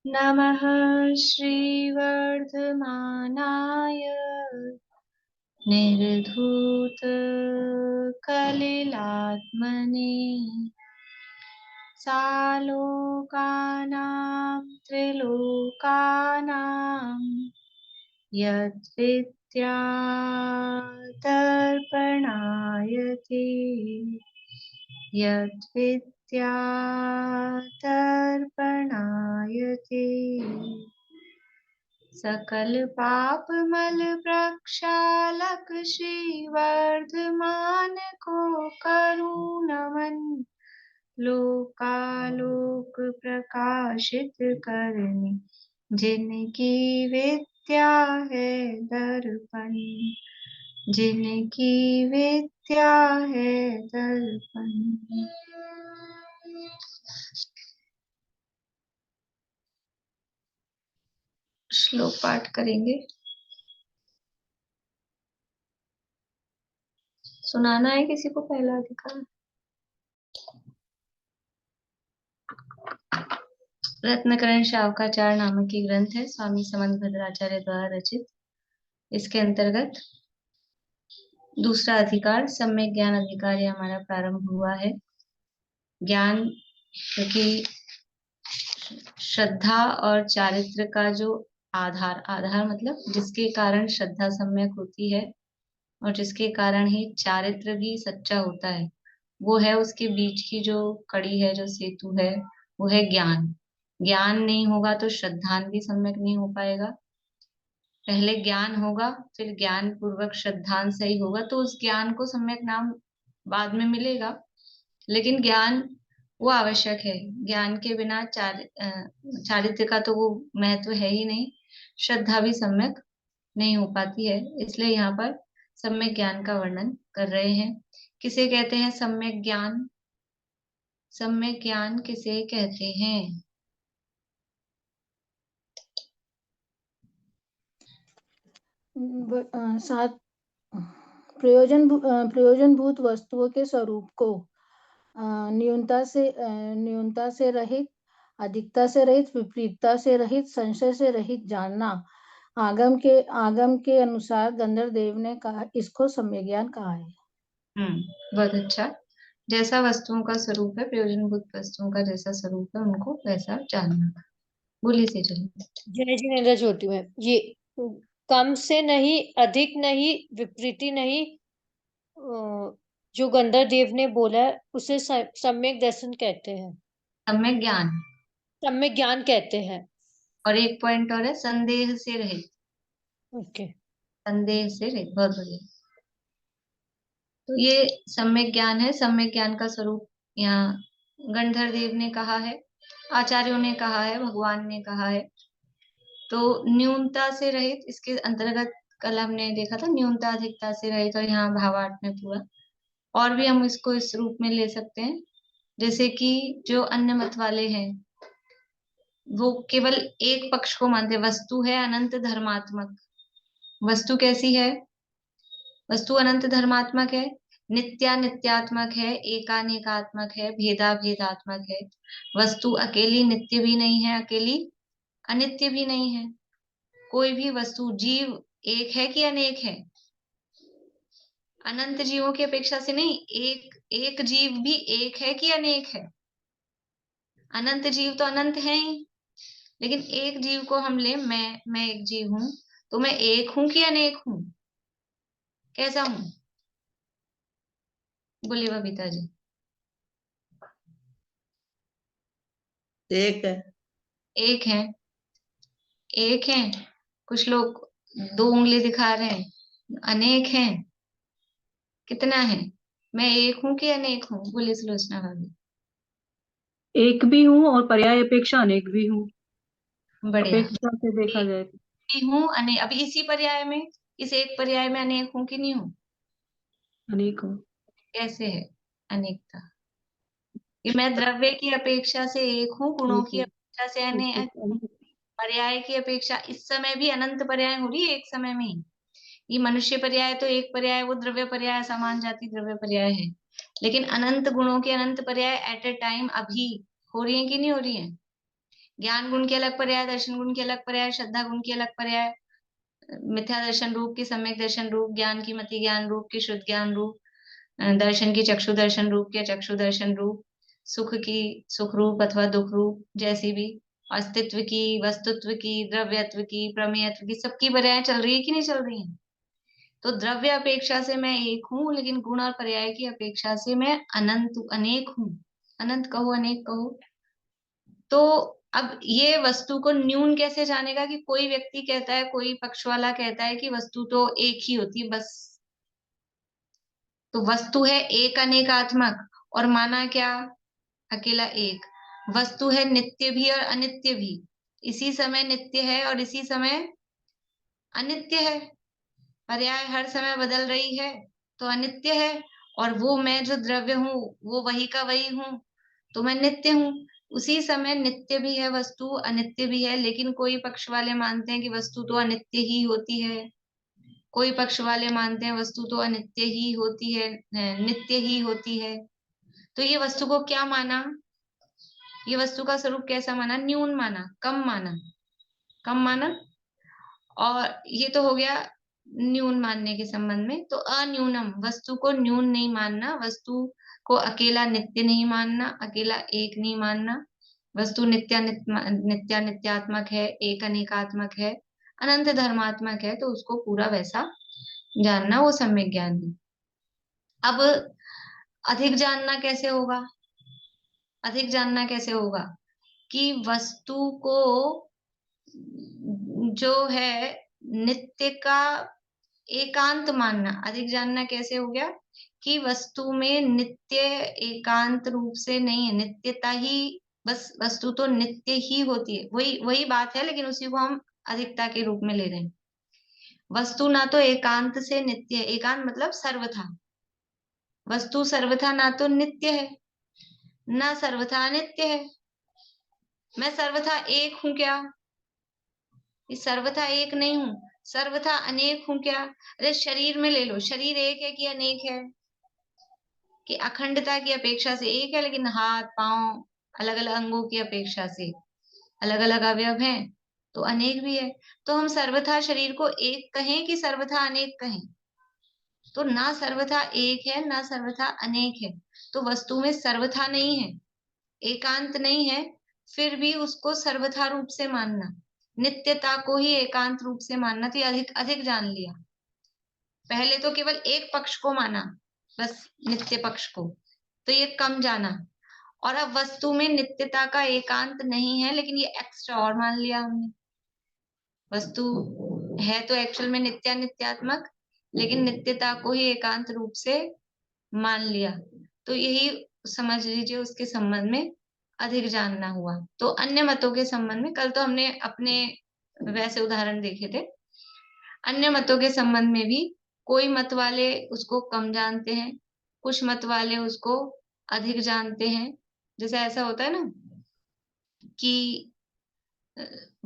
नमः श्रीवर्धमानाय निर्धूतकलिलात्मने सालोकानां त्रिलोकानां यद्विद्यादर्पणायते यद्विद्यादर्पणायते सकल पाप मल प्रक्षालक श्रीवर्धमान को करूँ नमन लोकालोक प्रकाशित करने जिनकी विद्या है दर्पण जिनकी विद्या है दर्पण। श्लोक पाठ करेंगे। सुनाना है किसी को पहला अधिकार। रत्नकरण शावकाचार्य नामक की ग्रंथ है, स्वामी समंत भद्राचार्य द्वारा रचित। इसके अंतर्गत दूसरा अधिकार सम्यक ज्ञान अधिकार ये हमारा प्रारंभ हुआ है। ज्ञान क्योंकि श्रद्धा और चारित्र का जो आधार आधार मतलब जिसके कारण श्रद्धा सम्यक होती है और जिसके कारण ही चारित्र भी सच्चा होता है, वो है उसके बीच की जो कड़ी है, जो सेतु है, वो है ज्ञान। ज्ञान नहीं होगा तो श्रद्धान भी सम्यक नहीं हो पाएगा। पहले ज्ञान होगा, फिर ज्ञान पूर्वक श्रद्धान सही होगा तो उस ज्ञान को सम्यक नाम बाद में मिलेगा। लेकिन ज्ञान वो आवश्यक है। ज्ञान के बिना चारित्र का तो वो महत्व है ही नहीं। श्रद्धा भी सम्यक नहीं हो पाती है। इसलिए यहाँ पर सम्यक ज्ञान का वर्णन कर रहे हैं। किसे कहते हैं सम्यक ज्ञान? सम्यक ज्ञान किसे कहते हैं? सात प्रयोजनभूत वस्तुओं के स्वरूप को न्यूनता से रहित, अधिकता से रहित, विपरीतता से रहित, संशय से रहित जानना। आगम के अनुसार गंधर्व देव ने कहा, इसको सम्यक ज्ञान कहा है। बहुत अच्छा। जैसा वस्तुओं का स्वरूप है, प्रयोजनभूत वस्तुओं का जैसा स्वरूप है, उनको वैसा जानना। बोली से चलो। जय जिनेन्द्र ज्योति में ये कम से नहीं, अधिक नहीं, विपरीती नहीं, जो गंधर्व देव ने बोला है उसे सम्यक दर्शन कहते हैं, सम्यक ज्ञान। सम्यक ज्ञान कहते हैं। और एक पॉइंट और है, संदेह से रहित। ओके, संदेह से रहित, बहुत बढ़िया। तो ये सम्यक ज्ञान है। सम्यक ज्ञान का स्वरूप यहाँ गंधर्व देव ने कहा है, आचार्यों ने कहा है, भगवान ने कहा है। तो न्यूनता से रहित, इसके अंतर्गत कल हमने देखा था न्यूनता अधिकता से रहित, और यहाँ भावार्थ में पूरा। और भी हम इसको इस रूप में ले सकते हैं, जैसे कि जो अन्य मत वाले हैं वो केवल एक पक्ष को मानते। वस्तु है अनंत धर्मात्मक। वस्तु कैसी है? वस्तु अनंत धर्मात्मक है, नित्यात्मक है, एकात्मक है, भेदात्मक है। वस्तु अकेली नित्य भी नहीं है, अकेली अनित्य भी नहीं है। कोई भी वस्तु, जीव एक है कि अनेक है? अनंत जीवों की अपेक्षा से नहीं, एक एक जीव भी एक है कि अनेक है? अनंत जीव तो अनंत है ही। लेकिन एक जीव को हम ले, मैं एक जीव हूं, तो मैं एक हूं कि अनेक हूं? कैसा हूं? बोलिए बबीता जी। एक है। एक है। एक है। कुछ लोग दो उंगली दिखा रहे हैं, अनेक हैं। कितना है? मैं एक हूं कि अनेक हूं? बोलिए सुलोचना भाभी। एक भी हूँ और पर्याय अपेक्षा अनेक भी हूँ। बढ़िया। अपेक्षा से देखा एक जाए तो भी हूं, अनेक। अभी इसी पर्याय में, इस एक पर्याय में अनेक हूं कि नहीं हूं? अनेक हूँ। कैसे है अनेकता? कि मैं द्रव्य की अपेक्षा से एक हूँ, गुणों एक की हूँ, अपेक्षा से एक अनेक, हूँ, पर्याय की अपेक्षा इस समय भी अनंत पर्याय हो रही है एक समय में ही। ये मनुष्य पर्याय तो एक पर्याय, वो द्रव्य पर्याय, समान जाति द्रव्य पर्याय है। लेकिन अनंत गुणों के अनंत पर्याय एट ए टाइम अभी हो रही है कि नहीं हो रही है? ज्ञान गुण के अलग पर्याय, दर्शन गुण के अलग पर्याय, श्रद्धा गुण के अलग पर्याय, मिथ्या दर्शन रूप की सम्यक दर्शन रूप, ज्ञान की मति ज्ञान रूप की शुद्ध ज्ञान रूप, दर्शन की चक्षु दर्शन रूप के चक्षु दर्शन रूप, सुख की सुख रूप अथवा दुख रूप, जैसी भी अस्तित्व की, वस्तुत्व की, द्रव्यत्व की, प्रमेयत्व की, सबकी पर्याय चल रही है कि नहीं चल रही है? तो द्रव्य अपेक्षा से मैं एक हूँ, लेकिन गुण और पर्याय की अपेक्षा से मैं अनंत अनेक हूँ। अनंत कहो, अनेक कहो। तो अब ये वस्तु को न्यून कैसे जानेगा कि कोई व्यक्ति कहता है, कोई पक्ष वाला कहता है कि वस्तु तो एक ही होती है बस। तो वस्तु है एक अनेकात्मक, और माना क्या? अकेला एक। वस्तु है नित्य भी और अनित्य भी, इसी समय नित्य है और इसी समय अनित्य है। पर्याय हर समय बदल रही है तो अनित्य है, और वो मैं जो द्रव्य हूँ वो वही का वही हूँ, तो मैं नित्य हूँ। उसी समय नित्य भी है वस्तु, अनित्य भी है। लेकिन कोई पक्ष वाले मानते हैं कि वस्तु तो अनित्य ही होती है, कोई पक्ष वाले मानते हैं वस्तु तो अनित्य ही होती है, नित्य ही होती है। तो ये वस्तु को क्या माना? ये वस्तु का स्वरूप कैसा माना? न्यून माना, कम माना, कम माना। और ये तो हो गया न्यून मानने के संबंध में। तो अन्यूनम, वस्तु को न्यून नहीं मानना, वस्तु को अकेला नित्य नहीं मानना, अकेला एक नहीं मानना। वस्तु नित्यात्मक है, एक अनेकात्मक है, अनंत धर्मात्मक है, तो उसको पूरा वैसा जानना, वो सम्यक ज्ञान है। अब अधिक जानना कैसे होगा? अधिक जानना कैसे होगा कि वस्तु को जो है नित्य का एकांत मानना। अधिक जानना कैसे हो गया कि वस्तु में नित्य एकांत रूप से नहीं है, नित्यता ही, बस वस्तु तो नित्य ही होती है, वही वही बात है, लेकिन उसी को हम अधिकता के रूप में ले रहे हैं। वस्तु ना तो एकांत से नित्य है, एकांत मतलब सर्वथा, वस्तु सर्वथा ना तो नित्य है ना सर्वथा अनित्य है। मैं सर्वथा एक हूं क्या? सर्वथा एक नहीं हूं, सर्वथा अनेक हूं क्या? अरे शरीर में ले लो, शरीर एक है कि अनेक है? कि अखंडता की अपेक्षा से एक है, लेकिन हाथ पांव अलग अलग अंगों की अपेक्षा से अलग अलग अवयव हैं तो अनेक भी है। तो हम सर्वथा शरीर को एक कहें कि सर्वथा अनेक कहें? तो ना सर्वथा एक है ना सर्वथा अनेक है, तो वस्तु में सर्वथा नहीं है, एकांत नहीं है, फिर भी उसको सर्वथा रूप से मानना, नित्यता को ही एकांत रूप से मानना, तो ये अधिक अधिक जान लिया। पहले तो केवल एक पक्ष को माना, बस नित्य पक्ष को, तो ये कम जाना। और अब वस्तु में नित्यता का एकांत नहीं है, लेकिन ये एक्स्ट्रा और मान लिया हमने। वस्तु है तो एक्चुअल में नित्यात्मक, लेकिन नित्यता को ही एकांत रूप से मान लिया, तो यही समझ लीजिए उसके संबंध में अधिक जानना हुआ। तो अन्य मतों के संबंध में कल तो हमने अपने वैसे उदाहरण देखे थे, अन्य मतों के संबंध में भी कोई मत वाले उसको कम जानते हैं, कुछ मत वाले उसको अधिक जानते हैं। जैसे ऐसा होता है ना कि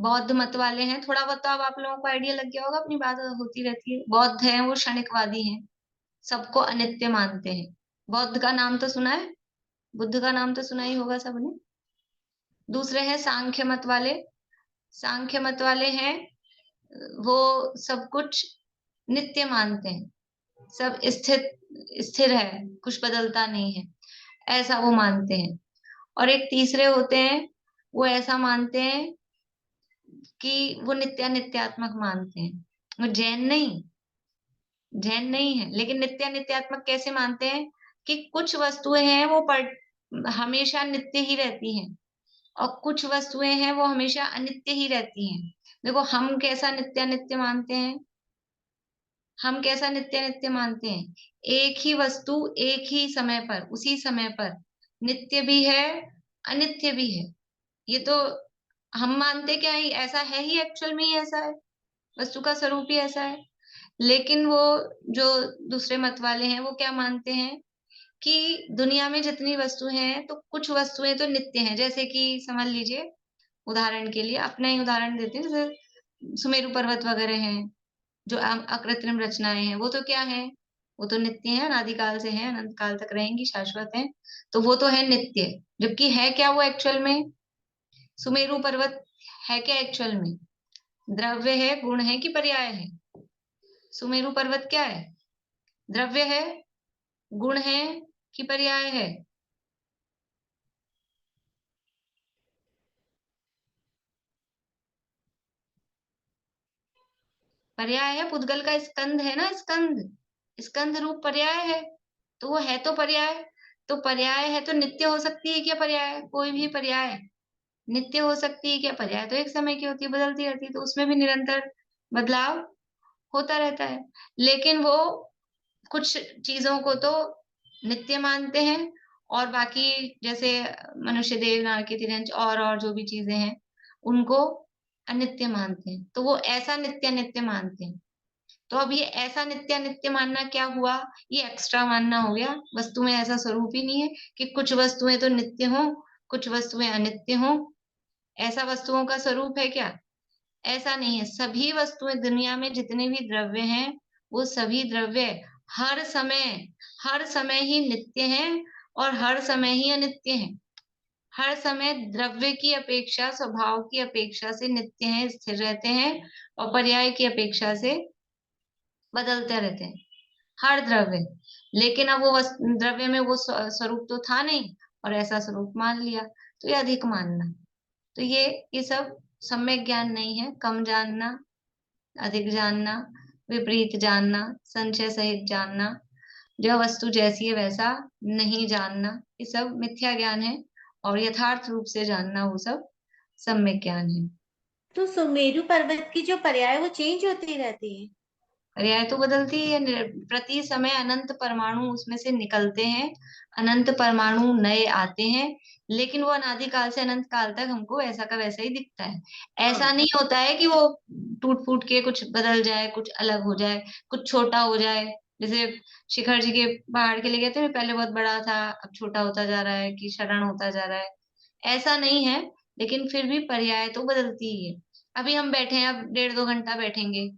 बौद्ध मत वाले हैं, थोड़ा बहुत तो अब आप लोगों को आइडिया लग गया होगा, अपनी बात होती रहती है। बौद्ध हैं, वो क्षणिकवादी हैं, सबको अनित्य मानते हैं। बौद्ध का नाम तो सुना है, बुद्ध का नाम तो सुना ही होगा सबने। दूसरे हैं सांख्य मत वाले। सांख्य मत वाले हैं, वो सब कुछ नित्य मानते हैं, सब स्थिर है, कुछ बदलता नहीं है, ऐसा वो मानते हैं। और एक तीसरे होते हैं, वो ऐसा मानते हैं कि वो नित्यात्मक मानते हैं। वो जैन नहीं, जैन नहीं है, लेकिन नित्यात्मक कैसे मानते हैं कि कुछ वस्तुएं हैं वो हमेशा नित्य ही रहती हैं, और कुछ वस्तुएं हैं वो हमेशा अनित्य ही रहती हैं। देखो हम कैसा नित्य मानते हैं, हम कैसा नित्य मानते हैं, एक ही वस्तु एक ही समय पर, उसी समय पर नित्य भी है अनित्य भी है। ये तो हम मानते क्या है, ऐसा है ही, एक्चुअल में ही ऐसा है, वस्तु का स्वरूप ही ऐसा है। लेकिन वो जो दूसरे मत वाले हैं वो क्या मानते हैं कि दुनिया में जितनी वस्तुएं हैं तो कुछ वस्तुएं तो नित्य हैं। जैसे कि समझ लीजिए, उदाहरण के लिए अपना ही उदाहरण देते हैं, जैसे सुमेरु पर्वत वगैरह हैं, जो अकृत्रिम रचनाएं हैं, वो तो क्या है, वो तो नित्य है, अनादिकाल से है, अनंत काल तक रहेंगी, शाश्वत है, तो वो तो है नित्य। जबकि है क्या वो एक्चुअल में? सुमेरु पर्वत है क्या एक्चुअल में? द्रव्य है, गुण है कि पर्याय है? सुमेरु पर्वत क्या है? द्रव्य है, गुण है कि पर्याय है? पर्याय है। पुद्गल का स्कंद है ना, स्कंद, स्कंद रूप पर्याय है, तो वो है तो पर्याय। तो पर्याय है तो नित्य हो सकती है क्या पर्याय? कोई भी पर्याय नित्य हो सकती है क्या? पर्याय तो एक समय की होती है, बदलती रहती है, तो उसमें भी निरंतर बदलाव होता रहता है। लेकिन वो कुछ चीजों को तो नित्य मानते हैं, और बाकी जैसे मनुष्य देव नारकी तिरंज और जो भी चीजें हैं उनको अनित्य मानते हैं। तो वो ऐसा नित्य नित्य मानते हैं। तो अब ये ऐसा नित्य नित्य मानना क्या हुआ? ये एक्स्ट्रा मानना हो गया। वस्तु में ऐसा स्वरूप ही नहीं है कि कुछ वस्तुएं तो नित्य हो, कुछ वस्तुएं अनित्य हो। ऐसा वस्तुओं का स्वरूप है क्या? ऐसा नहीं है। सभी वस्तुएं, दुनिया में जितने भी द्रव्य हैं, वो सभी द्रव्य हर समय ही नित्य हैं और हर समय ही अनित्य हैं। हर समय द्रव्य की अपेक्षा, स्वभाव की अपेक्षा से नित्य हैं, स्थिर रहते हैं, और पर्याय की अपेक्षा से बदलते रहते हैं हर द्रव्य। लेकिन अब वो द्रव्य में वो स्वरूप तो था नहीं, और ऐसा स्वरूप मान लिया, तो ये अधिक मानना। तो ये सब सम्यक ज्ञान नहीं है। कम जानना, अधिक जानना, विपरीत जानना, संशय सहित जानना, जो वस्तु जैसी है वैसा नहीं जानना, ये सब मिथ्या ज्ञान है। और यथार्थ रूप से जानना, वो सब सम्यक ज्ञान है। तो सुमेरु पर्वत की जो पर्याय वो चेंज होती रहती है? पर्याय तो बदलती है। प्रति समय अनंत परमाणु उसमें से निकलते हैं, अनंत परमाणु नए आते हैं, लेकिन वो अनादिकाल से अनंत काल तक हमको ऐसा का वैसा ही दिखता है। ऐसा नहीं होता है कि वो टूट फूट के कुछ बदल जाए, कुछ अलग हो जाए, कुछ छोटा हो जाए। जैसे शिखर जी के पहाड़ के लिए कहते हैं पहले बहुत बड़ा था, अब छोटा होता जा रहा है, कि क्षरण होता जा रहा है, ऐसा नहीं है। लेकिन फिर भी पर्याय तो बदलती ही है। अभी हम बैठे हैं, अब 1.5-2 घंटा बैठेंगे,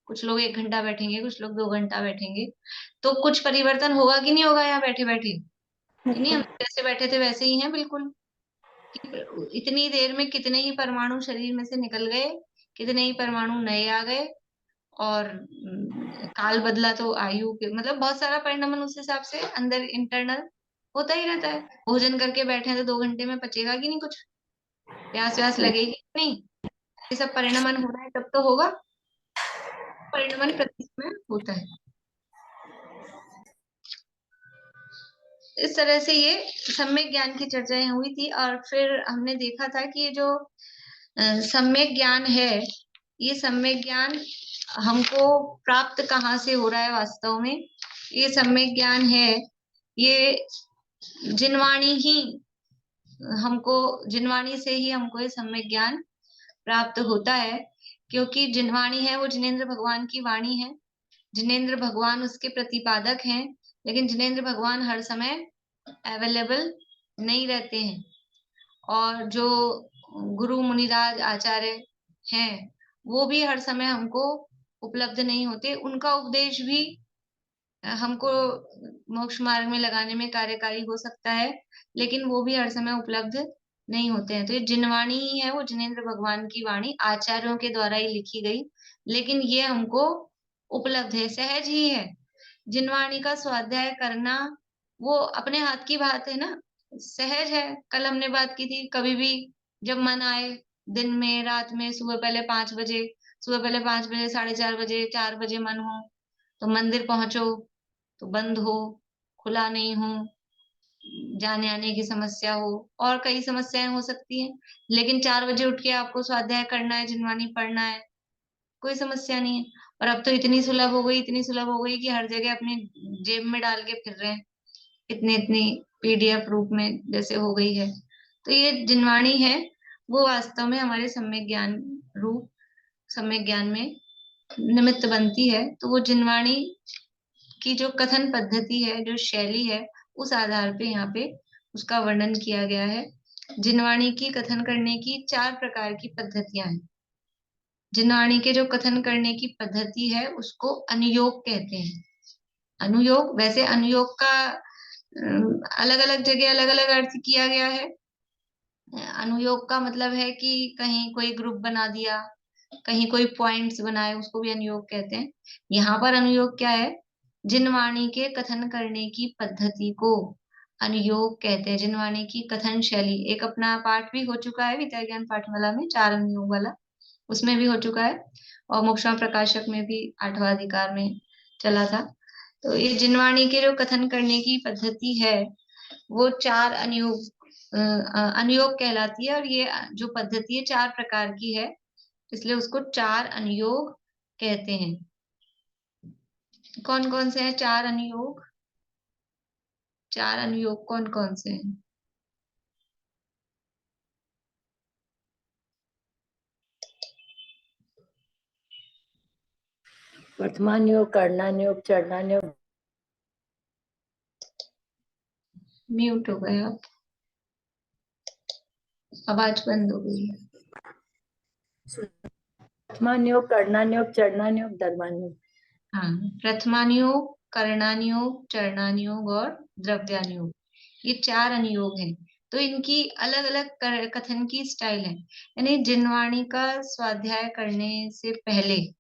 कुछ लोग 1 घंटा बैठेंगे, कुछ लोग 2 घंटा बैठेंगे, तो कुछ परिवर्तन होगा कि नहीं होगा यहाँ बैठे बैठे? कि नहीं, हम जैसे बैठे थे वैसे ही हैं बिल्कुल। इतनी देर में कितने ही परमाणु शरीर में से निकल गए, कितने ही परमाणु नए आ गए, और काल बदला तो आयु के, मतलब बहुत सारा परिणाम उस हिसाब से अंदर इंटरनल होता ही रहता है। भोजन करके बैठे हैं तो 2 घंटे में पचेगा कि नहीं कुछ? प्यास व्यास लगेगी कि नहीं? ये सब परिणमन हो रहा है तब तो होगा। परिणमन प्रति समय होता है। इस तरह से ये सम्यक ज्ञान की चर्चा यहाँ हुई थी। और फिर हमने देखा था कि ये जो सम्यक ज्ञान है, ये सम्यक ज्ञान हमको प्राप्त कहाँ से हो रहा है वास्तव में? ये सम्यक ज्ञान है, ये जिनवाणी ही हमको, जिनवाणी से ही हमको ये सम्यक ज्ञान प्राप्त होता है। क्योंकि जिनवाणी है वो जिनेंद्र भगवान की वाणी है, जिनेंद्र भगवान उसके प्रतिपादक हैं, लेकिन जिनेंद्र भगवान हर समय अवेलेबल नहीं रहते हैं। और जो गुरु मुनिराज आचार्य हैं, वो भी हर समय हमको उपलब्ध नहीं होते। उनका उपदेश भी हमको मोक्ष मार्ग में लगाने में कार्यकारी हो सकता है, लेकिन वो भी हर समय उपलब्ध नहीं होते हैं। तो ये जिनवाणी ही है, वो जिनेंद्र भगवान की वाणी आचार्यों के द्वारा ही लिखी गई, लेकिन ये हमको उपलब्ध है, सहज ही है। जिनवाणी का स्वाध्याय करना वो अपने हाथ की बात है ना, सहज है। कल हमने बात की थी, कभी भी जब मन आए, दिन में, रात में, सुबह पहले 5 बजे, सुबह पहले 5 बजे, 4:30 बजे, 4 बजे मन हो तो मंदिर पहुंचो, तो बंद हो, खुला नहीं हो, जाने आने की समस्या हो, और कई समस्याएं हो सकती हैं, लेकिन 4 बजे उठ के आपको स्वाध्याय करना है, जिनवाणी पढ़ना है, कोई समस्या नहीं है। और अब तो इतनी सुलभ हो गई, इतनी सुलभ हो गई कि हर जगह अपनी जेब में डाल के फिर रहे हैं, इतनी इतनी PDF रूप में जैसे हो गई है। तो ये जिनवाणी है, वो वास्तव में हमारे सम्यक ज्ञान रूप, सम्यक ज्ञान में निमित्त बनती है। तो वो जिनवाणी की जो कथन पद्धति है, जो शैली है, उस आधार पे यहाँ पे उसका वर्णन किया गया है। जिनवाणी की कथन करने की 4 प्रकार की पद्धतियां हैं। जिनवाणी के जो कथन करने की पद्धति है उसको अनुयोग कहते हैं। अनुयोग, वैसे अनुयोग का अलग अलग जगह अलग अलग अर्थ किया गया है। अनुयोग का मतलब है कि कहीं कोई ग्रुप बना दिया, कहीं कोई पॉइंट्स बनाए, उसको भी अनुयोग कहते हैं। यहाँ पर अनुयोग क्या है? जिनवाणी के कथन करने की पद्धति को अनुयोग कहते हैं। जिनवाणी की कथन शैली, एक अपना पाठ भी हो चुका है विद्या ज्ञान पाठमाला में, 4 अनुयोग वाला, उसमें भी हो चुका है, और मोक्षमा प्रकाशक में भी 8वां अधिकार में चला था। तो ये जिनवाणी के जो कथन करने की पद्धति है वो 4 अनुयोग कहलाती है, और ये जो पद्धति है 4 प्रकार की है, इसलिए उसको 4 अनुयोग कहते हैं। कौन कौन से हैं 4 अनुयोग? 4 अनुयोग कौन कौन से हैं? वर्तमान योग, करणान योग, चरणान योग। म्यूट हो गए आप, आवाज बंद हो गई है। वर्तमान योग, करणान योग, चरणान योग, धर्मान योग। हाँ, प्रथमानुयोग, करणानुयोग, चरणानुयोग और द्रव्यानुयोग, ये 4 अनुयोग हैं। तो इनकी अलग अलग कथन की स्टाइल है। यानी जिनवाणी का स्वाध्याय करने से पहले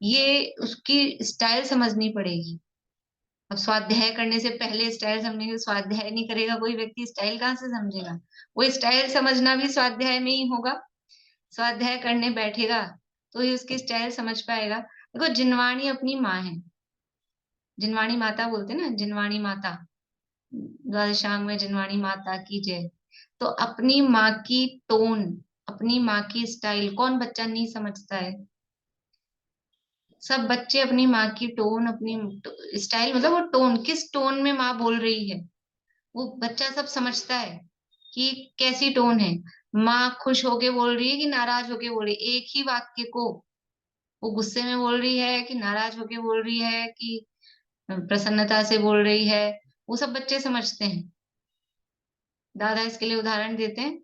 ये उसकी स्टाइल समझनी पड़ेगी। अब स्वाध्याय करने से पहले स्टाइल समझने के, स्वाध्याय नहीं करेगा कोई व्यक्ति, स्टाइल कहाँ से समझेगा? वो स्टाइल समझना भी स्वाध्याय में ही होगा। स्वाध्याय करने बैठेगा तो ही उसकी स्टाइल समझ पाएगा। देखो, जिनवाणी अपनी माँ है, जिनवाणी माता बोलते हैं ना, जिनवाणी माता, द्वादशांग में जिनवाणी माता की जय। तो अपनी माँ की टोन, अपनी माँ की स्टाइल कौन बच्चा नहीं समझता है? सब बच्चे अपनी माँ की टोन, अपनी स्टाइल, मतलब वो टोन, किस टोन में माँ बोल रही है, वो बच्चा सब समझता है कि कैसी टोन है, माँ खुश होके बोल रही है कि नाराज होके बोल रही है, एक ही वाक्य को वो गुस्से में बोल रही है कि नाराज होके बोल रही है कि प्रसन्नता से बोल रही है, वो सब बच्चे समझते हैं। दादा इसके लिए उदाहरण देते हैं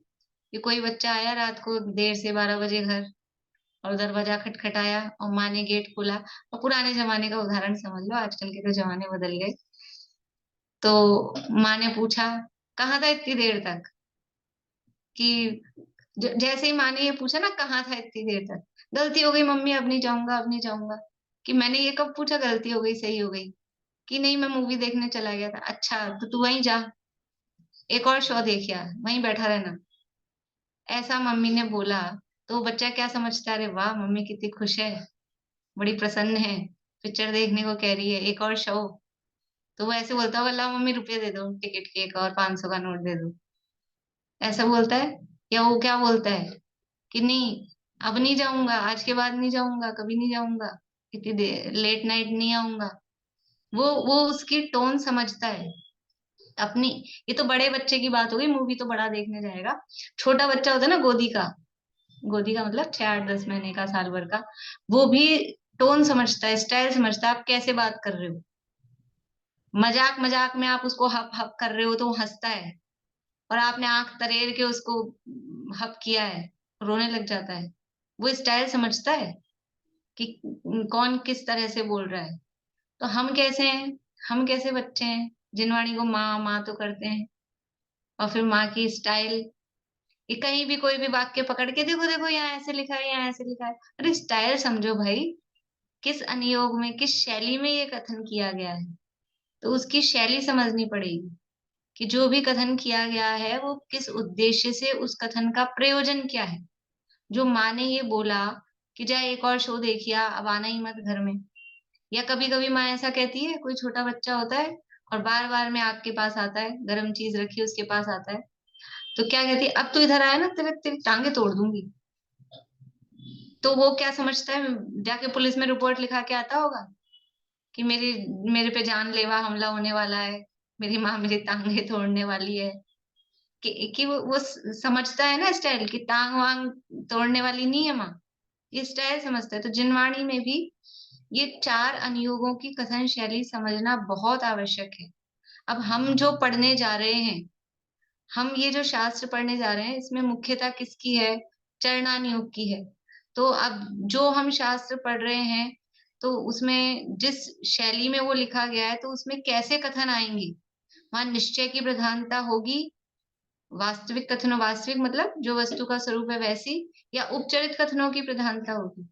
कि कोई बच्चा आया रात को देर से 12 बजे घर, और दरवाजा खटखटाया और माँ ने गेट खोला, और पुराने जमाने का उदाहरण समझ लो, आजकल के तो जमाने बदल गए। तो माँ ने पूछा कहाँ था इतनी देर तक, कि जैसे ही माँ ने ये पूछा ना कहाँ था इतनी देर तक, गलती हो गई मम्मी, अब नहीं जाऊंगा, अब नहीं जाऊंगा। कि मैंने ये कब पूछा गलती हो गई, सही हो गई? कि नहीं, मैं मूवी देखने चला गया था। अच्छा, तो तू वहीं जा, एक और शो देखिया, वहीं बैठा रहना, ऐसा मम्मी ने बोला। तो वो बच्चा क्या समझता है? अरे वाह, मम्मी कितनी खुश है, बड़ी प्रसन्न है, पिक्चर देखने को कह रही है, एक और शो। तो वो ऐसे बोलता होगा, लाओ मम्मी रुपये दे दो, टिकट के एक और 500 का नोट दे दो, ऐसा बोलता है? या वो क्या बोलता है कि नहीं, अब नहीं जाऊंगा, आज के बाद नहीं जाऊंगा, कभी नहीं जाऊंगा, इतनी देर लेट नाइट नहीं आऊंगा। वो उसकी टोन समझता है अपनी। ये तो बड़े बच्चे की बात होगी, मूवी तो बड़ा देखने जाएगा। छोटा बच्चा होता है ना, गोदी का, गोदी का मतलब 6-8-10 महीने का, साल भर का, वो भी टोन समझता है, स्टाइल समझता है, आप कैसे बात कर रहे हो। मजाक मजाक में आप उसको हप हप कर रहे हो तो वो हंसता है, और आपने आंख तरेर के उसको हप किया है, रोने लग जाता है। वो स्टाइल समझता है कि कौन किस तरह से बोल रहा है। तो हम कैसे हैं? हम कैसे बच्चे हैं? जिनवाणी को माँ माँ तो करते हैं, और फिर माँ की स्टाइल, ये कहीं भी कोई भी वाक्य पकड़ के, देखो देखो यहाँ ऐसे लिखा है, यहाँ ऐसे लिखा है, अरे स्टाइल समझो भाई, किस अनुयोग में, किस शैली में ये कथन किया गया है, तो उसकी शैली समझनी पड़ेगी कि जो भी कथन किया गया है वो किस उद्देश्य से, उस कथन का प्रयोजन क्या है। जो माँ ने ये बोला कि जा एक और शो देखिया, अब आना ही मत घर में, या कभी कभी माँ ऐसा कहती है, कोई छोटा बच्चा होता है और बार बार में आग के पास आता है, गर्म चीज रखी उसके पास आता है, तो क्या कहती है, अब तू इधर आया ना, तेरे तेरी टांगे तोड़ दूंगी। तो वो क्या समझता है, जाके पुलिस में रिपोर्ट लिखा के आता होगा कि मेरे पे जानलेवा हमला होने वाला है, मेरी माँ मेरी टांगे तोड़ने वाली है। कि वो समझता है ना स्टाइल, कि टांग वांग तोड़ने वाली नहीं है माँ, ये स्टाइल समझता है। तो जिनवाणी में भी ये 4 अनुयोगों की कथन शैली समझना बहुत आवश्यक है। अब हम जो पढ़ने जा रहे हैं, हम ये जो शास्त्र पढ़ने जा रहे हैं, इसमें मुख्यता किसकी है? चरणानुयोग की है। तो अब जो हम शास्त्र पढ़ रहे हैं, तो उसमें जिस शैली में वो लिखा गया है, तो उसमें कैसे कथन आएंगे, वहां निश्चय की प्रधानता होगी वास्तविक कथनों, वास्तविक मतलब जो वस्तु का स्वरूप है वैसी, या उपचरित कथनों की प्रधानता होगी,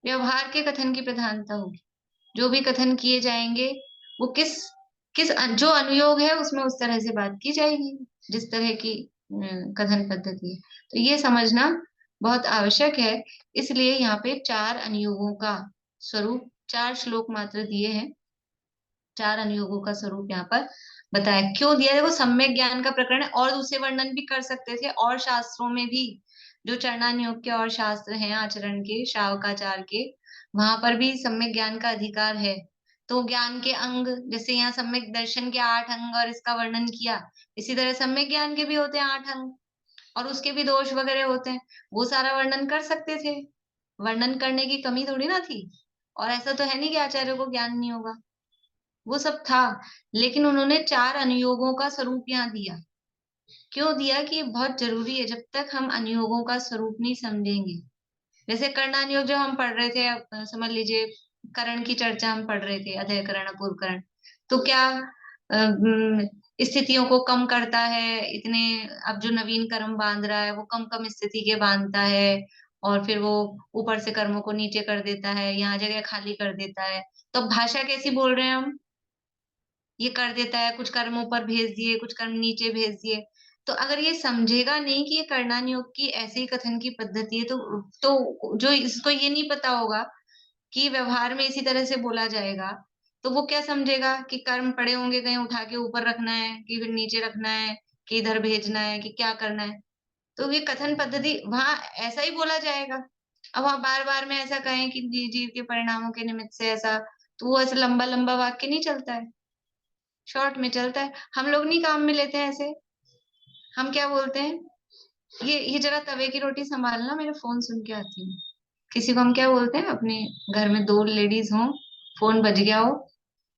व्यवहार के कथन की प्रधानता होगी। जो भी कथन किए जाएंगे वो किस किस जो अनुयोग है उसमें उस तरह से बात की जाएगी, जिस तरह की कथन पद्धति है। तो ये समझना बहुत आवश्यक है। इसलिए यहाँ पे 4 अनुयोगों का स्वरूप, 4 श्लोक मात्र दिए हैं, 4 अनुयोगों का स्वरूप यहाँ पर बताया। क्यों दिया? देखो, सम्यक ज्ञान का प्रकरण है, और दूसरे वर्णन भी कर सकते थे, और शास्त्रों में भी जो चरणानुयोग के और शास्त्र हैं आचरण के, श्रावकाचार के, वहां पर भी सम्यक ज्ञान का अधिकार है। तो ज्ञान के अंग, जैसे यहाँ सम्यक दर्शन के 8 अंग और इसका वर्णन किया, इसी तरह सम्यक ज्ञान के भी होते हैं 8 अंग, और उसके भी दोष वगैरह होते हैं, वो सारा वर्णन कर सकते थे। वर्णन करने की कमी थोड़ी ना थी, और ऐसा तो है नहीं कि आचार्य को ज्ञान नहीं होगा, वो सब था। लेकिन उन्होंने 4 अनुयोगों का स्वरूप यहाँ दिया। क्यों दिया? कि ये बहुत जरूरी है। जब तक हम अनुयोगों का स्वरूप नहीं समझेंगे, जैसे कर्णानुयोग जब हम पढ़ रहे थे, अब समझ लीजिए करण की चर्चा हम पढ़ रहे थे, अधय करण अपूर्व करण, तो क्या स्थितियों को कम करता है इतने, अब जो नवीन कर्म बांध रहा है वो कम कम स्थिति के बांधता है, और फिर वो ऊपर से कर्मों को नीचे कर देता है, यहाँ जगह खाली कर देता है। तो भाषा कैसी बोल रहे हैं हम? ये कर देता है, कुछ कर्म ऊपर भेज दिए, कुछ कर्म नीचे भेज दिए। तो अगर ये समझेगा नहीं कि ये कर्णानुयोग की ऐसे ही कथन की पद्धति है, तो जो इसको ये नहीं पता होगा कि व्यवहार में इसी तरह से बोला जाएगा, तो वो क्या समझेगा कि कर्म पड़े होंगे कहीं उठा के ऊपर रखना है, कि फिर नीचे रखना है, कि इधर भेजना है, कि क्या करना है। तो ये कथन पद्धति वहां ऐसा ही बोला जाएगा। अब वहां बार बार में ऐसा कहें कि जीव के परिणामों के निमित्त से ऐसा, तो वो ऐसा लंबा लंबा वाक्य नहीं चलता है, शॉर्ट में चलता है। हम लोग नहीं काम में लेते हैं ऐसे। हम क्या बोलते हैं, ये जरा तवे की रोटी संभालना, मेरे फोन सुन के आती है। किसी को हम क्या बोलते हैं, अपने घर में 2 लेडीज हों, फोन बज गया हो,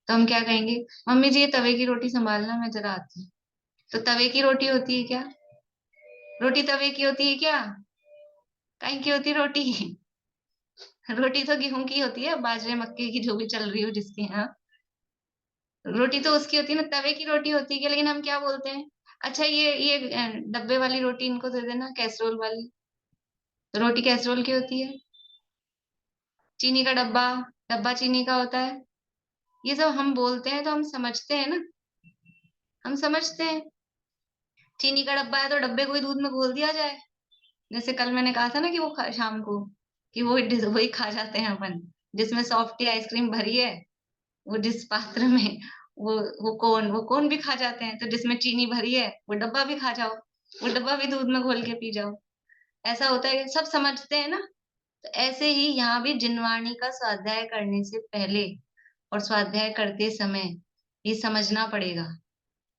तो हम क्या कहेंगे, मम्मी जी ये तवे की रोटी संभालना, मैं जरा आती हूँ। तो तवे की रोटी होती है क्या? रोटी तवे की होती है क्या? कहीं की होती है रोटी? रोटी तो गेहूं की होती है, बाजरे मक्के की, जो भी चल रही हो जिसके यहाँ, रोटी तो उसकी होती है ना, तवे की रोटी होती है क्या? लेकिन हम क्या बोलते हैं, अच्छा ये डब्बे वाली रोटी इनको दे देना, कैसरोल वाली। तो रोटी कैसरोल की होती है। चीनी का डब्बा, डब्बा चीनी का होता है। ये सब हम बोलते हैं तो हम समझते हैं ना, हम समझते हैं। चीनी का डब्बा है तो डब्बे को ही दूध में घोल दिया जाए। जैसे कल मैंने कहा था ना कि वो शाम को, कि वो वही खा जाते हैं अपन, जिसमें सॉफ्टी आइसक्रीम भरी है, वो जिस पात्र में, वो कोन भी खा जाते हैं। तो जिसमें चीनी भरी है वो डब्बा भी खा जाओ, वो डब्बा भी दूध में घोल के पी जाओ। ऐसा होता है, सब समझते हैं ना। तो ऐसे ही यहाँ भी जिनवाणी का स्वाध्याय करने से पहले और स्वाध्याय करते समय ये समझना पड़ेगा।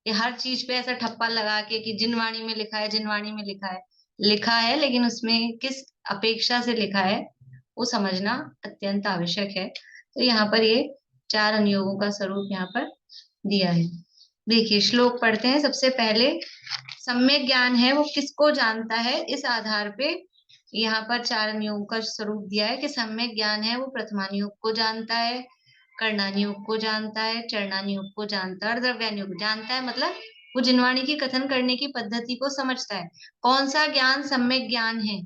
ये हर चीज पे ऐसा ठप्पा लगा के कि जिनवाणी में लिखा है, जिनवाणी में लिखा है, लिखा है, लेकिन उसमें किस अपेक्षा से लिखा है वो समझना अत्यंत आवश्यक है। तो यहाँ पर ये 4 अनुयोगों का स्वरूप यहाँ पर दिया है। देखिए श्लोक पढ़ते हैं। सबसे पहले सम्यक ज्ञान है वो किसको जानता है, इस आधार पे यहाँ पर 4 अनुयोगों का स्वरूप दिया है कि सम्यक ज्ञान है वो प्रथमानुयोग को जानता है, कर्णानुयोग को जानता है, चरणानुयोग को जानता है, और द्रव्यानुयोग जानता है। मतलब वो जिनवाणी की कथन करने की पद्धति को समझता है। कौन सा ज्ञान सम्यक ज्ञान है?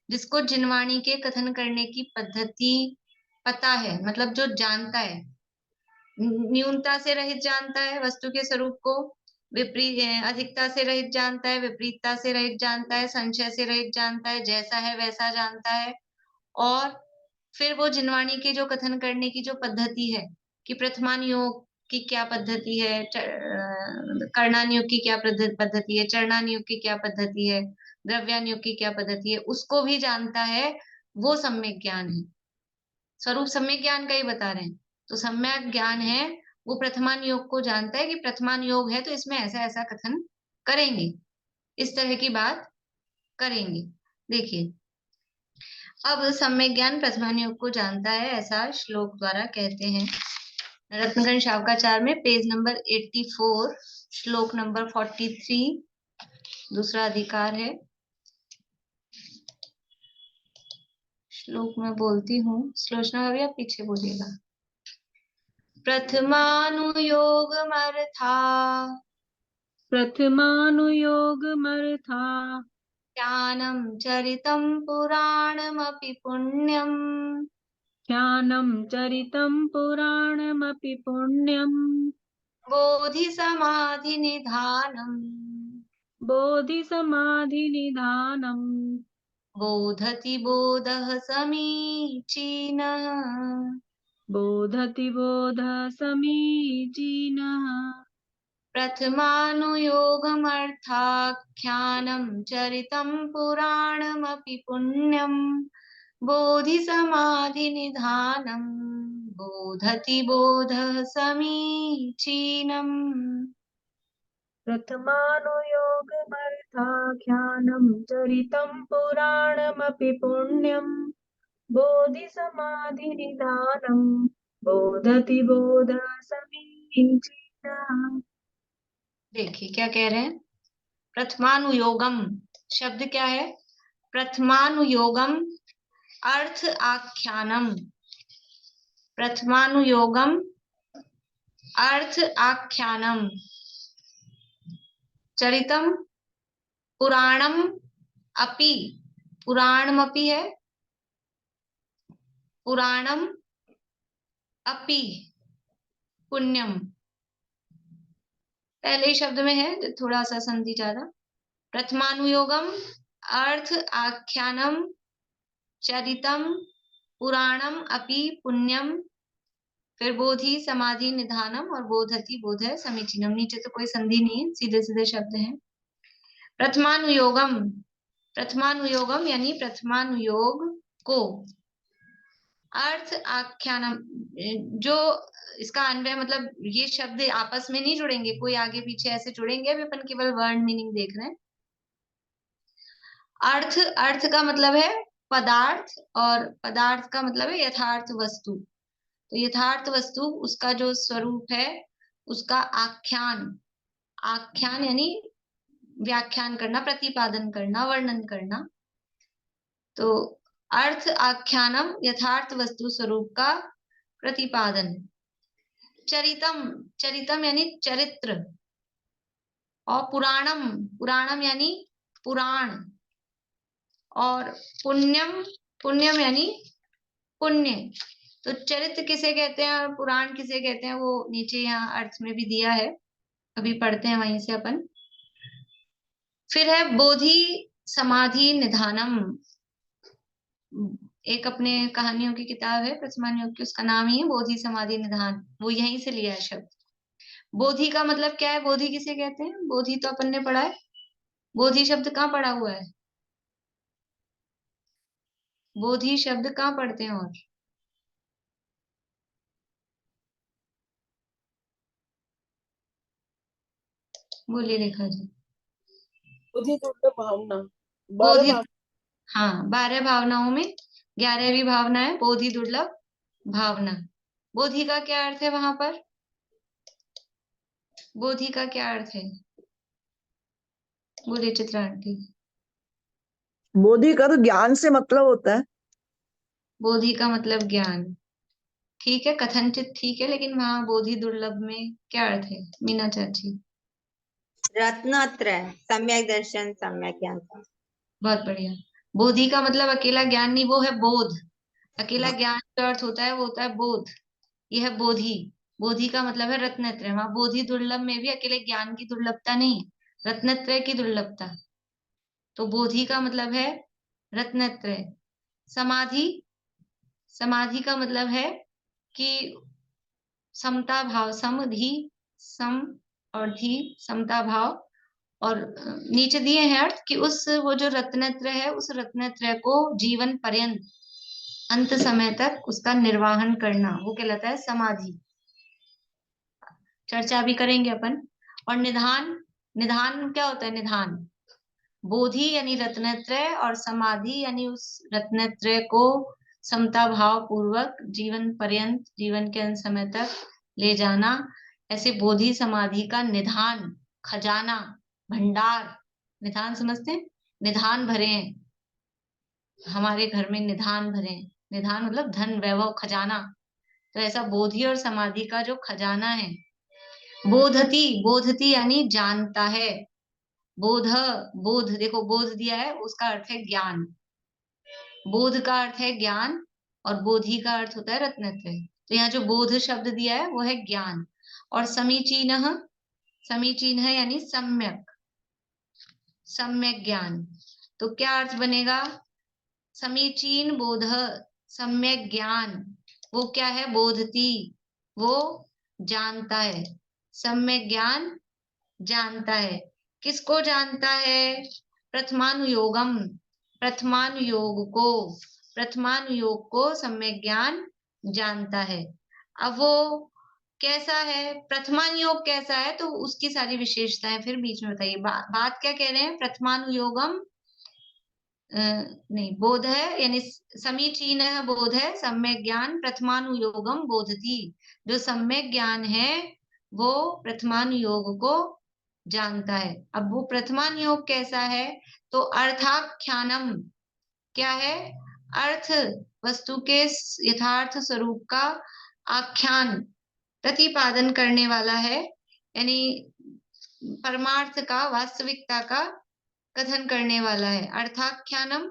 जिसको जिनवाणी के कथन करने की पद्धति पता है, मतलब जो जानता है, न्यूनता से रहित जानता है वस्तु के स्वरूप को, विपरीत अधिकता से रहित जानता है, विपरीतता से रहित जानता है, संशय से रहित जानता है, जैसा है वैसा जानता है। और फिर वो जिनवाणी के जो कथन करने की जो पद्धति है, कि प्रथमान योग की क्या पद्धति है, कर्णानुयोग की क्या पद्धति है, चरणानुयोग की क्या पद्धति है, द्रव्यानुयोग की क्या पद्धति है, उसको भी जानता है। वो सम्यक ज्ञान है। स्वरूप सम्यक ज्ञान का ही बता रहे हैं। तो सम्यक ज्ञान है वो प्रथमान योग को जानता है कि प्रथमान योग है तो इसमें ऐसा ऐसा कथन करेंगे, इस तरह की बात करेंगे। देखिए अब सम्यक ज्ञान प्रथमान योग को जानता है, ऐसा श्लोक द्वारा कहते हैं। रत्नगण शावकाचार में पेज नंबर 84, श्लोक नंबर 43, दूसरा अधिकार है। श्लोक में बोलती हूँ, श्लोचना भाभी आप पीछे बोलिएगा। प्रथमानुयोगमर्था प्रथमानुयोगमर्था ज्ञानं चरितं पुराणमपि पुण्यम् ज्ञानं चरितं पुराणमपि पुण्यम् बोधिसमाधिनिधानम् बोधिसमाधिनिधानम् बोधति बोधः समीचीनः बोधति बोधः समीचीनः प्रथमानुयोगमर्थाख्यानं चरितं पुराणमपि पुण्यम् बोधिसमाधिनिधानम् बोधति बोधः समीचीनम् प्रथमानुयोगमर्थाख्यानं चरितं पुराणमपि पुण्यम् बोधिसमाधिनिधानं बोधति बोधः समीचीनः। देखिए क्या कह रहे हैं। प्रथमानुयोगम शब्द क्या है। प्रथमानुयोगम अर्थ आख्यानम। प्रथमानुयोगम अर्थ आख्यानम चरितम पुराणम अपि पुराणमपि है पुराणम अपि पुण्यम पहले ही शब्द में है थोड़ा सा संधि ज्यादा। प्रथमानुयोगम अर्थ आख्यानम चरितम पुराणम अपि पुण्यम फिर बोधि समाधि निधानम और बोधति बोधय समीचीनम। नीचे तो कोई संधि नहीं है सीधे सीधे शब्द हैं। प्रथमानुयोगम प्रथमानुयोगम यानी प्रथमानुयोग को अर्थ आख्यानम जो इसका अन्वय मतलब ये शब्द आपस में नहीं जुड़ेंगे कोई आगे पीछे ऐसे जुड़ेंगे अभी अपन केवल वर्ड मीनिंग देख रहे हैं। अर्थ अर्थ का मतलब है पदार्थ और पदार्थ का मतलब है यथार्थ वस्तु। तो यथार्थ वस्तु उसका जो स्वरूप है उसका आख्यान आख्यान यानी व्याख्यान करना प्रतिपादन करना वर्णन करना। तो अर्थ आख्यानम यथार्थ वस्तु स्वरूप का प्रतिपादन। चरितम चरितम यानी चरित्र और पुराणम पुराणम यानी पुराण और पुण्यम पुण्यम यानी पुण्य। तो चरित्र किसे कहते हैं और पुराण किसे कहते हैं वो नीचे यहाँ अर्थ में भी दिया है अभी पढ़ते हैं वहीं से अपन। फिर है बोधि समाधि निधानम। एक अपने कहानियों की किताब है प्रथमानुयोग की उसका नाम ही है बोधि समाधि निधान वो यहीं से लिया है शब्द। बोधि का मतलब क्या है बोधि किसे कहते हैं। बोधि तो अपन ने पढ़ा है। बोधि शब्द कहाँ पढ़ा हुआ है। बोधि शब्द कहाँ पढ़ते हैं और बोलिए रेखा जी। बोधि दुर्लभ भावना बोधि 12 हाँ 12 भावनाओं में 11वीं भावना है बोधि दुर्लभ भावना। बोधि का क्या अर्थ है वहां पर। बोधि का क्या अर्थ है बोलिए चित्रा आंटी। बोधि का तो ज्ञान से मतलब होता है। बोधि का मतलब ज्ञान ठीक है कथनचित ठीक है लेकिन वहां बोधि दुर्लभ में क्या अर्थ है मीना चाची। रत्नत्रय सम्यक दर्शन सम्यक ज्ञान का। बहुत बढ़िया। बोधि का मतलब अकेला ज्ञान नहीं वो है बोध। अकेला ज्ञान का अर्थ होता है वो होता है बोध। यह है बोधि। बोधि का मतलब है रत्नत्रय। वहां बोधि दुर्लभ में भी अकेले ज्ञान की दुर्लभता नहीं रत्नत्रय की दुर्लभता। तो बोधि का मतलब है रत्नत्रय। समाधि समाधि का मतलब है कि समता भाव समधि सम और धी समता भाव और नीचे दिए हैं अर्थ कि उस वो जो रत्नत्रय है उस रत्नत्रय को जीवन पर्यंत अंत समय तक उसका निर्वाहन करना वो कहलाता है समाधि। चर्चा भी करेंगे अपन। और निधान निधान क्या होता है निधान। बोधि यानी रत्नत्रय और समाधि यानी उस रत्नत्रय को समता भाव पूर्वक जीवन पर्यंत जीवन के अंत समय तक ले जाना। ऐसे बोधि समाधि का निधान खजाना भंडार। निधान समझते हैं निधान भरे हैं हमारे घर में निधान भरे हैं। निधान मतलब धन वैभव खजाना। तो ऐसा बोधि और समाधि का जो खजाना है बोधती, बोधती यानी जानता है। बोध, बोध देखो बोध दिया है, उसका अर्थ है ज्ञान। बोध का अर्थ है ज्ञान और बोधि का अर्थ होता है रत्नत्रय। तो यहाँ जो बोध शब्द दिया है वो है ज्ञान। और समीचीनः, समीचीनः यानी सम्यक, सम्यक ज्ञान। तो क्या अर्थ बनेगा? समीचीन बोध, सम्यक ज्ञान, वो क्या है? बोधती, वो जानता है। सम्यक ज्ञान जानता है। किसको जानता है? प्रथमानुयोगम, प्रथमानुयोग को, प्रथमानुयोग को सम्यक ज्ञान जानता है। अब वो कैसा है, प्रथमानुयोग कैसा है, तो उसकी सारी विशेषताएं फिर बीच में बताइए। बात क्या कह रहे हैं? प्रथमानुयोगम नहीं, बोध है यानी समीचीन बोध है, सम्यक ज्ञान प्रथमानुयोगम बोधती। जो सम्यक ज्ञान है वो प्रथमानुयोग को जानता है। अब वो प्रथमानुयोग कैसा है? तो अर्थाख्यानम, क्या है? अर्थ, वस्तु के यथार्थ स्वरूप का आख्यान, प्रतिपादन करने वाला है, यानी परमार्थ का, वास्तविकता का कथन करने वाला है। अर्थाख्यानम।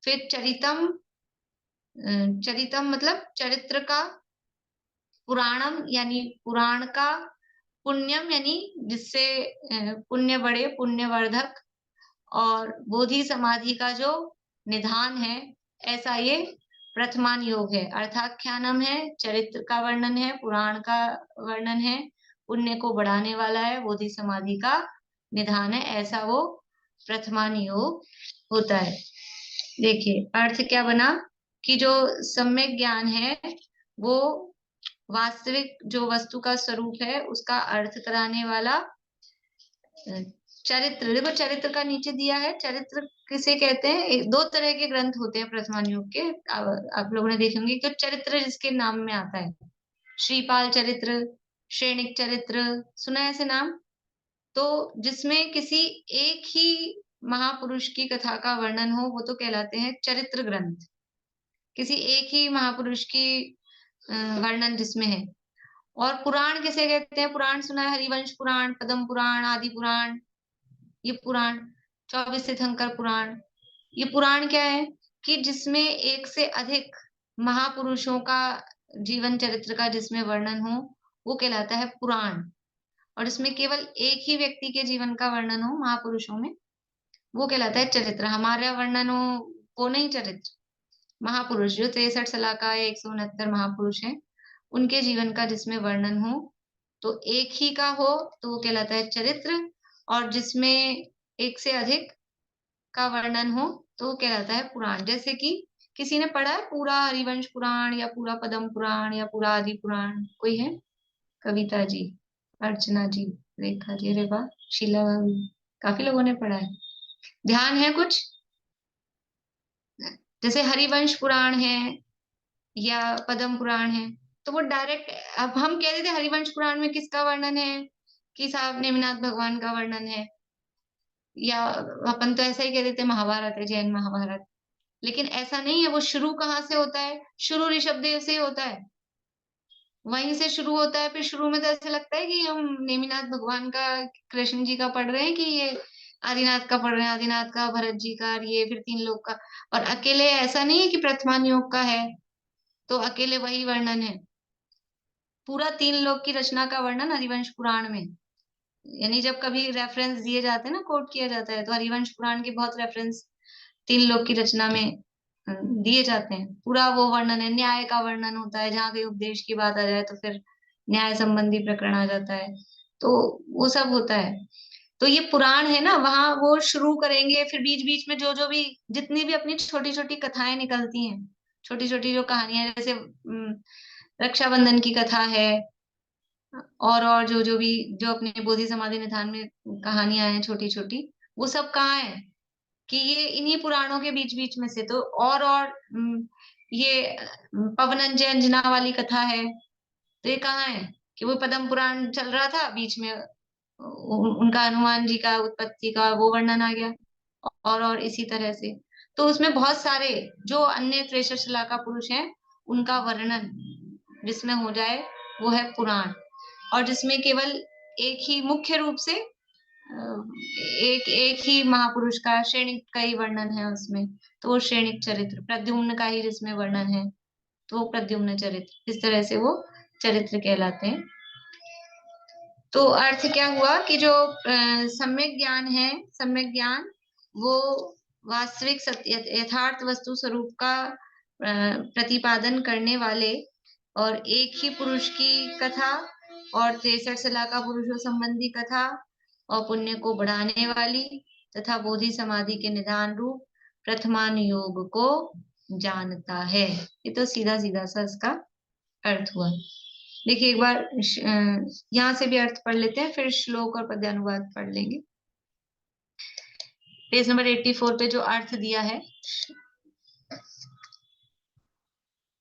फिर चरितम, चरितम मतलब चरित्र का। पुराणम यानी पुराण का। पुण्यम यानी जिससे पुण्य बढ़े, पुण्यवर्धक। और बोधि समाधि का जो निधान है, ऐसा ये प्रथमान योग है। अर्थाख्यानम है, चरित्र का वर्णन है, पुराण का वर्णन है, पुण्य को बढ़ाने वाला है, बोधि समाधि का निधान है, ऐसा वो प्रथमान योग होता है। देखिए अर्थ क्या बना कि जो सम्यक ज्ञान है वो वास्तविक जो वस्तु का स्वरूप है उसका अर्थ कराने वाला। चरित्र, देखो चरित्र का नीचे दिया है, चरित्र किसे कहते हैं? दो तरह के ग्रंथ होते हैं प्रथमान युग के, आप लोगों ने देखे होंगे। तो चरित्र जिसके नाम में आता है, श्रीपाल चरित्र, श्रेणिक चरित्र, सुना है ऐसे नाम? तो जिसमें किसी एक ही महापुरुष की कथा का वर्णन हो वो तो कहलाते हैं चरित्र ग्रंथ। किसी एक ही महापुरुष की वर्णन जिसमें है। और पुराण किसे कहते हैं? पुराण सुना है, हरिवंश पुराण, पद्म पुराण, आदि पुराण, ये पुराण। 24 तीर्थंकर पुराण, ये पुराण क्या है कि जिसमें एक से अधिक महापुरुषों का जीवन चरित्र का जिसमें वर्णन हो वो कहलाता है पुराण। और इसमें केवल एक ही व्यक्ति के जीवन का वर्णन हो महापुरुषों में वो कहलाता है चरित्र। हमारा वर्णन हो वो नहीं चरित्र। महापुरुष जो 63 सलाह का 169 महापुरुष हैं उनके जीवन का जिसमें वर्णन हो, तो एक ही का हो तो वो कहलाता है चरित्र। और जिसमें एक से अधिक का वर्णन हो तो वो कहलाता है पुराण। जैसे कि किसी ने पढ़ा है पूरा हरिवंश पुराण या पूरा पद्म पुराण या पूरा आदि पुराण? कोई है? कविता जी, अर्चना जी, रेखा जी, अरे वाह, शीला भाभी, काफी लोगों ने पढ़ा है। ध्यान है कुछ? जैसे हरिवंश पुराण है या पद्म पुराण है तो वो डायरेक्ट, अब हम कह रहे थे हरिवंश पुराण में किसका वर्णन है कि साहब नेमिनाथ भगवान का वर्णन है, या अपन तो ऐसा ही कह देते महाभारत है, जैन महाभारत। लेकिन ऐसा नहीं है। वो शुरू कहाँ से होता है? शुरू ऋषभदेव से होता है, वहीं से शुरू होता है। फिर शुरू में तो ऐसा लगता है कि हम नेमिनाथ भगवान का, कृष्ण जी का पढ़ रहे हैं, कि ये आदिनाथ का पढ़ रहे हैं, आदिनाथ का, भरत जी का, ये फिर 3 लोग का। और अकेले ऐसा नहीं है कि प्रथमान योग का है तो अकेले वही वर्णन है। पूरा 3 लोग की रचना का वर्णन हरिवंश पुराण में, यानी जब कभी रेफरेंस दिए जाते हैं ना, कोट किया जाता है, तो हरिवंश पुराण के बहुत रेफरेंस 3 लोग की रचना में दिए जाते हैं। पूरा वो वर्णन है। न्याय का वर्णन होता है, जहाँ कहीं उपदेश की बात आ जाए तो फिर न्याय संबंधी प्रकरण आ जाता है, तो वो सब होता है। तो ये पुराण है ना, वहां वो शुरू करेंगे, फिर बीच बीच में जो जो भी जितनी भी अपनी छोटी छोटी कथाएं निकलती हैं, छोटी छोटी जो कहानियां, जैसे रक्षाबंधन की कथा है, और जो जो भी जो अपने बोधि समाधि निधान में कहानियां हैं छोटी छोटी, वो सब कहाँ है? कि ये इन्हीं पुराणों के बीच बीच में से। तो और ये पवनंजय अंजना वाली कथा है, तो ये कहाँ है? कि वो पद्म पुराण चल रहा था, बीच में उनका हनुमान जी का उत्पत्ति का वो वर्णन आ गया, और इसी तरह से। तो उसमें बहुत सारे जो अन्य 63 शिला का पुरुष हैं उनका वर्णन जिसमें हो जाए वो है पुराण। और जिसमें केवल एक ही मुख्य रूप से एक एक ही महापुरुष का श्रेणिक का ही वर्णन है उसमें, तो वो श्रेणिक चरित्र। प्रद्युम्न का ही जिसमें वर्णन है तो वो प्रद्युम्न चरित्र, इस तरह से वो चरित्र कहलाते हैं। तो अर्थ क्या हुआ कि जो सम्यक ज्ञान है, सम्यक ज्ञान वो वास्तविक सत्य यथार्थ वस्तु स्वरूप का प्रतिपादन करने वाले और एक ही पुरुष की कथा और 63 सलाका पुरुषों संबंधी कथा और पुण्य को बढ़ाने वाली तथा बोधि समाधि के निधान रूप प्रथमान योग को जानता है। ये तो सीधा सीधा सा इसका अर्थ हुआ। देखिए एक बार यहाँ से भी अर्थ पढ़ लेते हैं, फिर श्लोक और पद्यानुवाद पढ़ लेंगे। पेज नंबर 84 पे जो अर्थ दिया है,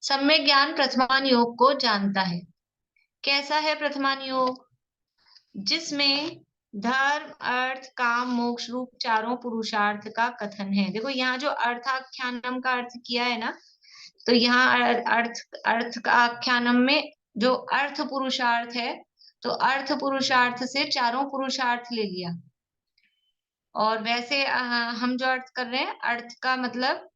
सम्यक ज्ञान प्रथमान योग को जानता है। कैसा है प्रथमान योग? जिसमें धर्म अर्थ काम मोक्ष रूप चारों पुरुषार्थ का कथन है। देखो यहाँ जो अर्थाख्यानम का अर्थ किया है ना, तो यहाँ अर्थ का आख्यानम में जो अर्थ पुरुषार्थ है, तो अर्थ पुरुषार्थ से चारों पुरुषार्थ ले लिया। और वैसे हम जो अर्थ कर रहे हैं, अर्थ का मतलब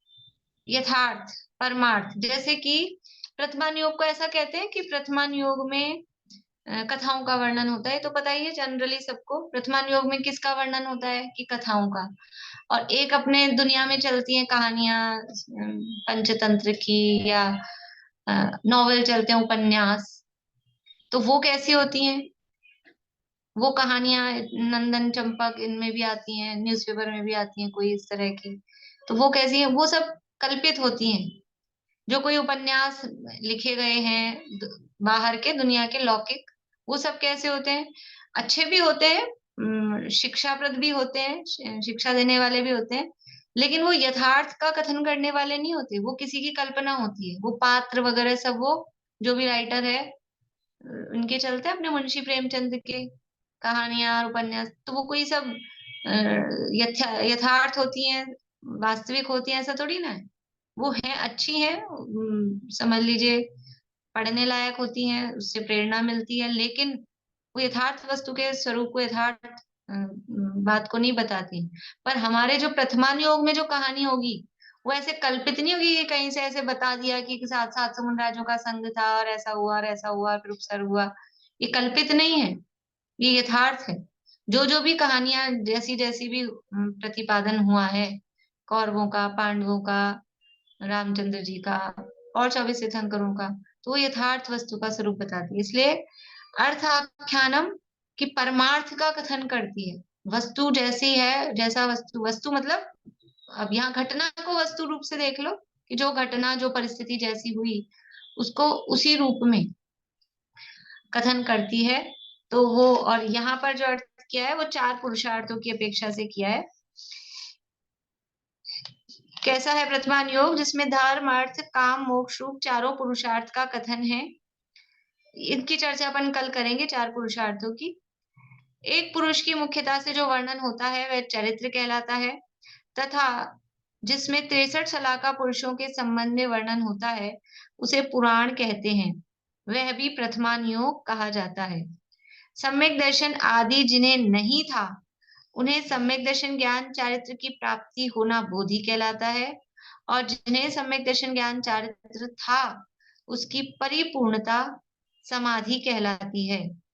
यथार्थ परमार्थ। जैसे कि प्रथमान योग को ऐसा कहते हैं कि प्रथमान योग में कथाओं का वर्णन होता है, तो पता ही है जनरली सबको प्रथमान योग में किसका वर्णन होता है कि कथाओं का। और एक अपने दुनिया में चलती हैं कहानियां पंचतंत्र की या नॉवेल चलते हैं उपन्यास, तो वो कैसी होती हैं? वो कहानियां नंदन चंपक इनमें भी आती हैं, न्यूज़पेपर में भी आती हैं कोई इस तरह की, तो वो कैसी है? वो सब कल्पित होती हैं। जो कोई उपन्यास लिखे गए हैं बाहर के दुनिया के लौकिक, वो सब कैसे होते हैं? अच्छे भी होते हैं, शिक्षाप्रद भी होते हैं, शिक्षा देने वाले भी होते हैं, लेकिन वो यथार्थ का कथन करने वाले नहीं होते। वो किसी की कल्पना होती है। वो पात्र वगैरह सब वो जो भी राइटर है उनके चलते अपने मुंशी प्रेमचंद के कहानियां और उपन्यास, तो वो कोई सब यथार्थ होती हैं, वास्तविक होती हैं, ऐसा थोड़ी ना है। वो है अच्छी है, समझ लीजिए पढ़ने लायक होती हैं, उससे प्रेरणा मिलती है, लेकिन वो यथार्थ वस्तु के स्वरूप को, यथार्थ बात को नहीं बताती। पर हमारे जो प्रथमान योग में जो कहानी होगी वो ऐसे कल्पित नहीं होगी कि कहीं से ऐसे बता दिया कि सात सात समुद्र राज्यों का संग था और ऐसा हुआ और ऐसा हुआ फिर उपसर हुआ। ये कल्पित नहीं है, ये यथार्थ है। जो भी कहानियां जैसी जैसी भी प्रतिपादन हुआ है, कौरवों का, पांडवों का, रामचंद्र जी का और 24 तीर्थंकरों का, तो वो यथार्थ वस्तु का स्वरूप बताती है। इसलिए अर्थाख्यानम की परमार्थ का कथन करती है। वस्तु जैसी है, जैसा वस्तु, वस्तु मतलब अब यहाँ घटना को वस्तु रूप से देख लो कि जो घटना जो परिस्थिति जैसी हुई उसको उसी रूप में कथन करती है। तो वो, और यहाँ पर जो अर्थ किया है वो चार पुरुषार्थों की अपेक्षा से किया है। कैसा है प्रथमान योग? जिसमें धर्म अर्थ काम मोक्ष रूप चारों पुरुषार्थ का कथन है। इनकी चर्चा अपन कल करेंगे, चार पुरुषार्थों की। एक पुरुष की मुख्यता से जो वर्णन होता है वह चरित्र कहलाता है, तथा जिसमें 63 सलाका पुरुषों के संबंध में वर्णन होता है उसे पुराण कहते हैं, वह भी प्रथमान योग कहा जाता है। सम्यक दर्शन आदि जिन्हें नहीं था उन्हें सम्यक दर्शन ज्ञान चारित्र की प्राप्ति होना बोधि कहलाता है, और जिन्हें सम्यक दर्शन ज्ञान चारित्र था उसकी परिपूर्णता समाधि कहलाती है।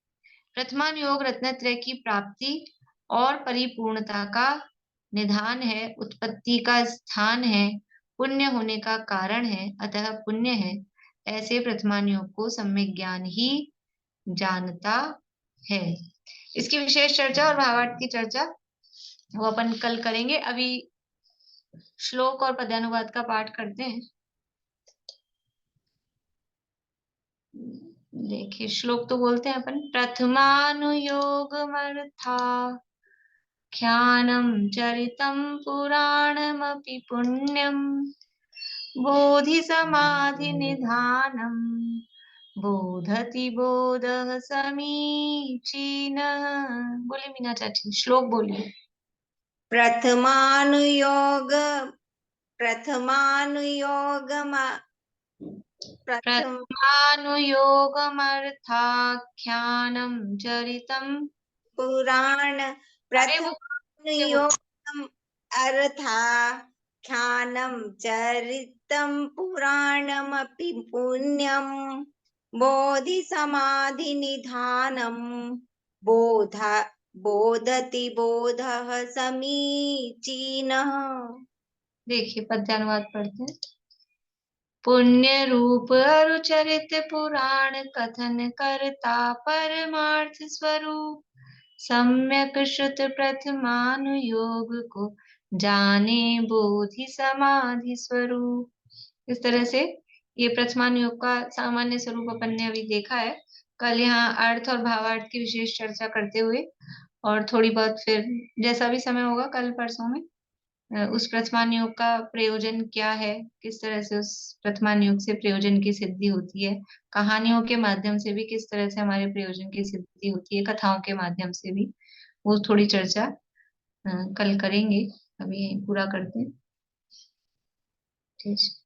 प्रथमान योग रत्नत्रय की प्राप्ति और परिपूर्णता का निधान है, उत्पत्ति का स्थान है, पुण्य होने का कारण है, अतः पुण्य है। ऐसे प्रथमान योग को सम्यक ज्ञान ही जानता है। इसकी विशेष चर्चा और भावार्थ की चर्चा वो अपन कल करेंगे। अभी श्लोक और पद्यानुवाद का पाठ करते हैं। देखिए श्लोक तो बोलते हैं अपन, प्रथमानुयोगमर्था ख्यानम चरितम पुराणमपि पुण्यम बोधि समाधि निधानम बोधति बोधः समीचीनः। बोलिए मीना चाची, श्लोक बोलिए। प्रथमानुयोग प्रथम प्रथमानुयोगमर्थाख्यानं चरितं। पुराण अरे प्रथम वो योगम अर्थाख्यानं चरितं पुराणमपि पुण्यं बोधिसमाधिनिधानं बोधति बोधः समीचीनः। देखिए पद्यानुवाद पढ़ते हैं। पुण्य रूप अरुचरित पुराण कथन करता परमार्थ स्वरूप सम्यक श्रुत प्रथमानुयोग को जाने बोधि समाधि स्वरूप। इस तरह से ये प्रथमानुयोग का सामान्य स्वरूप अपन ने अभी देखा है। कल यहाँ अर्थ और भावार्थ की विशेष चर्चा करते हुए और थोड़ी बहुत फिर जैसा भी समय होगा कल परसों में उस प्रथमानुयोग का प्रयोजन क्या है, किस तरह से उस प्रथमानुयोग से प्रयोजन की सिद्धि होती है, कहानियों के माध्यम से भी किस तरह से हमारे प्रयोजन की सिद्धि होती है, कथाओं के माध्यम से भी, वो थोड़ी चर्चा कल करेंगे। अभी यहीं पूरा करते हैं। ठीक है।